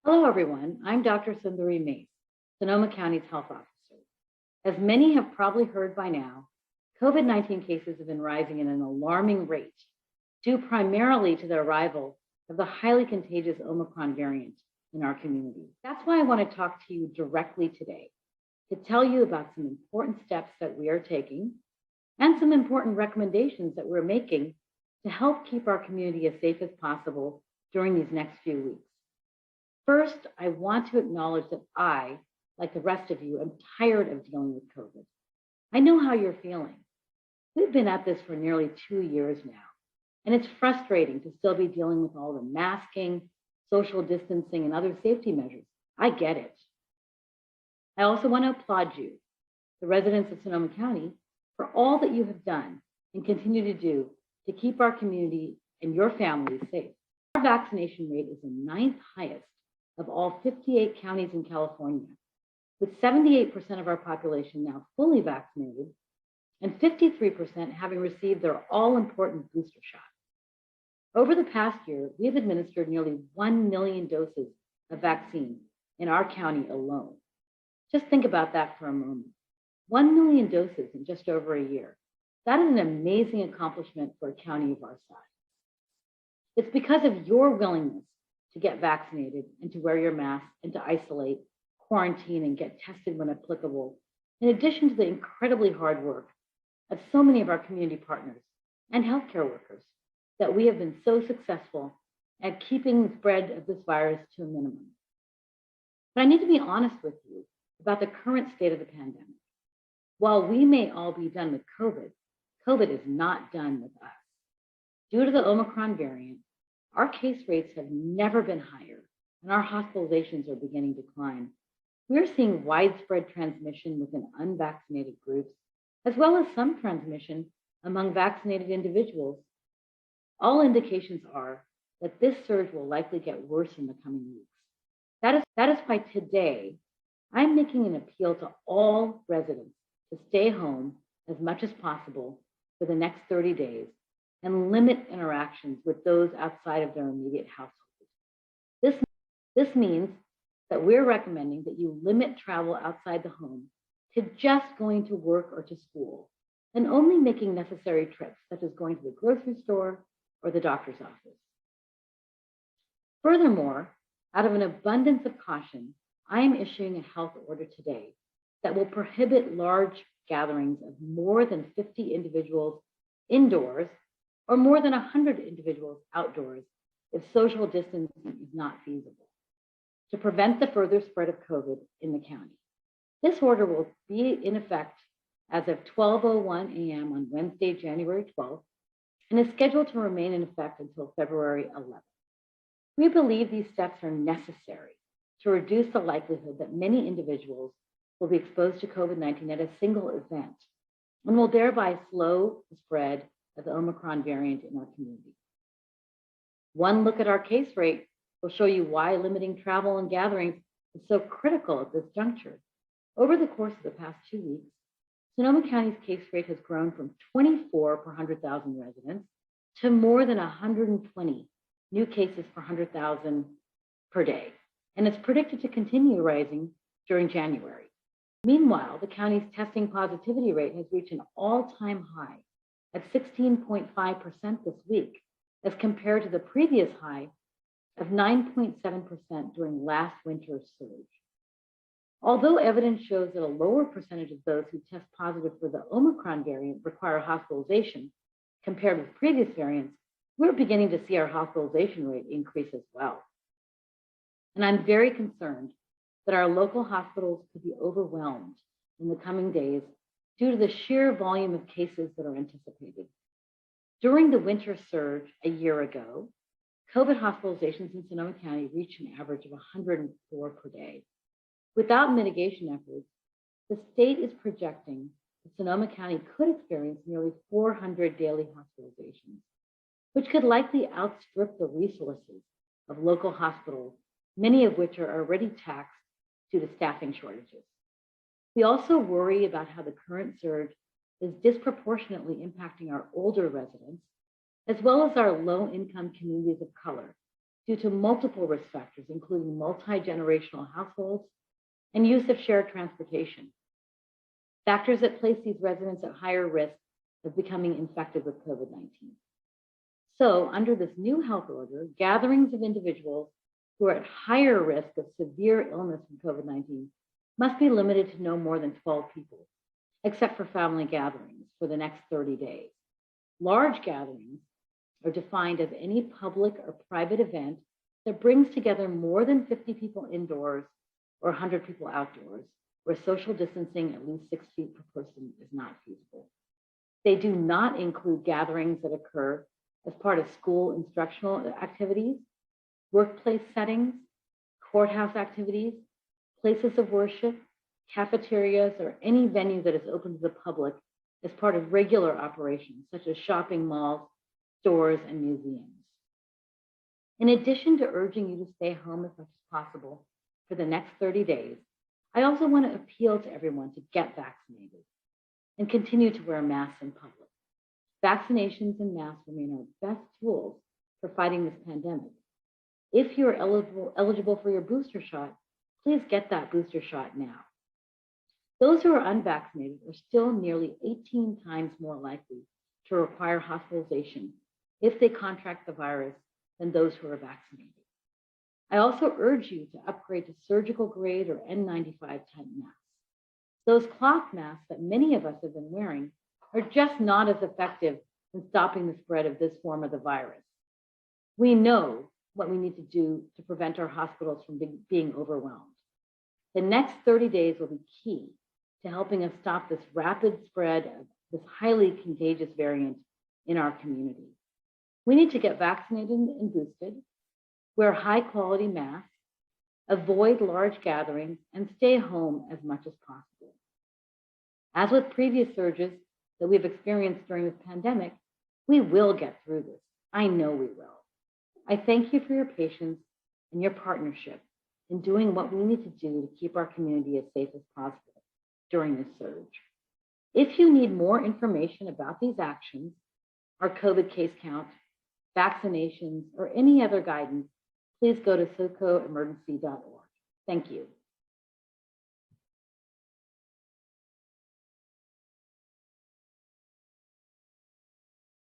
Hello, everyone. I'm Dr. Sundari Mase, Sonoma County's Health Officer. As many have probably heard by now, COVID-19 cases have been rising at an alarming rate, due primarily to the arrival of the highly contagious Omicron variant in our community. That's why I want to talk to you directly today to tell you about some important steps that we are taking and some important recommendations that we're making to help keep our community as safe as possible during these next few weeks. First, I want to acknowledge that I, like the rest of you, am tired of dealing with COVID. I know how you're feeling. We've been at this for nearly 2 years now, and it's frustrating to still be dealing with all the masking, social distancing, and other safety measures. I get it. I also want to applaud you, the residents of Sonoma County, for all that you have done and continue to do to keep our community and your families safe. Our vaccination rate is the 9th highest of all 58 counties in California, with 78% of our population now fully vaccinated and 53% having received their all-important booster shot. Over the past year, we have administered nearly 1 million doses of vaccine in our county alone. Just think about that for a moment. 1 million doses in just over a year. That is an amazing accomplishment for a county of our size. It's because of your willingness to get vaccinated and to wear your mask and to isolate, quarantine, and get tested when applicable, in addition to the incredibly hard work of so many of our community partners and healthcare workers, that we have been so successful at keeping the spread of this virus to a minimum. But I need to be honest with you about the current state of the pandemic. While we may all be done with COVID, COVID is not done with us. Due to the Omicron variant, our case rates have never been higher, and our hospitalizations are beginning to climb. We're seeing widespread transmission within unvaccinated groups, as well as some transmission among vaccinated individuals. All indications are that this surge will likely get worse in the coming weeks. That is why today, I'm making an appeal to all residents to stay home as much as possible for the next 30 days and limit interactions with those outside of their immediate household. This means that we're recommending that you limit travel outside the home to just going to work or to school, and only making necessary trips, such as going to the grocery store or the doctor's office. Furthermore, out of an abundance of caution, I am issuing a health order today that will prohibit large gatherings of more than 50 individuals indoors or more than 100 individuals outdoors if social distancing is not feasible, to prevent the further spread of COVID in the county. This order will be in effect as of 12:01 a.m. on Wednesday, January 12th, and is scheduled to remain in effect until February 11th. We believe these steps are necessary to reduce the likelihood that many individuals will be exposed to COVID-19 at a single event, and will thereby slow the spread of the Omicron variant in our community. One look at our case rate will show you why limiting travel and gatherings is so critical at this juncture. Over the course of the past 2 weeks, Sonoma County's case rate has grown from 24 per 100,000 residents to more than 120 new cases per 100,000 per day, and it's predicted to continue rising during January. Meanwhile, the county's testing positivity rate has reached an all-time high at 16.5% this week, as compared to the previous high of 9.7% during last winter's surge. Although evidence shows that a lower percentage of those who test positive for the Omicron variant require hospitalization compared with previous variants, we're beginning to see our hospitalization rate increase as well. And I'm very concerned that our local hospitals could be overwhelmed in the coming days due to the sheer volume of cases that are anticipated. During the winter surge a year ago, COVID hospitalizations in Sonoma County reached an average of 104 per day. Without mitigation efforts, the state is projecting that Sonoma County could experience nearly 400 daily hospitalizations, which could likely outstrip the resources of local hospitals, many of which are already taxed due to staffing shortages. We also worry about how the current surge is disproportionately impacting our older residents, as well as our low-income communities of color, due to multiple risk factors, including multi-generational households and use of shared transportation. Factors that place these residents at higher risk of becoming infected with COVID-19. So, under this new health order, gatherings of individuals who are at higher risk of severe illness from COVID-19 must be limited to no more than 12 people, except for family gatherings for the next 30 days. Large gatherings are defined as any public or private event that brings together more than 50 people indoors or 100 people outdoors, where social distancing at least 6 feet per person is not feasible. They do not include gatherings that occur as part of school instructional activities, workplace settings, courthouse activities, places of worship, cafeterias, or any venue that is open to the public as part of regular operations, such as shopping malls, stores, and museums. In addition to urging you to stay home as much as possible for the next 30 days, I also want to appeal to everyone to get vaccinated and continue to wear masks in public. Vaccinations and masks remain our best tools for fighting this pandemic. If you're eligible for your booster shot, please get that booster shot now. Those who are unvaccinated are still nearly 18 times more likely to require hospitalization if they contract the virus than those who are vaccinated. I also urge you to upgrade to surgical grade or N95 type masks. Those cloth masks that many of us have been wearing are just not as effective in stopping the spread of this form of the virus. We know what we need to do to prevent our hospitals from being overwhelmed. The next 30 days will be key to helping us stop this rapid spread of this highly contagious variant in our community. We need to get vaccinated and boosted, wear high quality masks, avoid large gatherings, and stay home as much as possible. As with previous surges that we've experienced during this pandemic, we will get through this. I know we will. I thank you for your patience and your partnership in doing what we need to do to keep our community as safe as possible during this surge. If you need more information about these actions, our COVID case count, vaccinations, or any other guidance, please go to socoemergency.org. Thank you.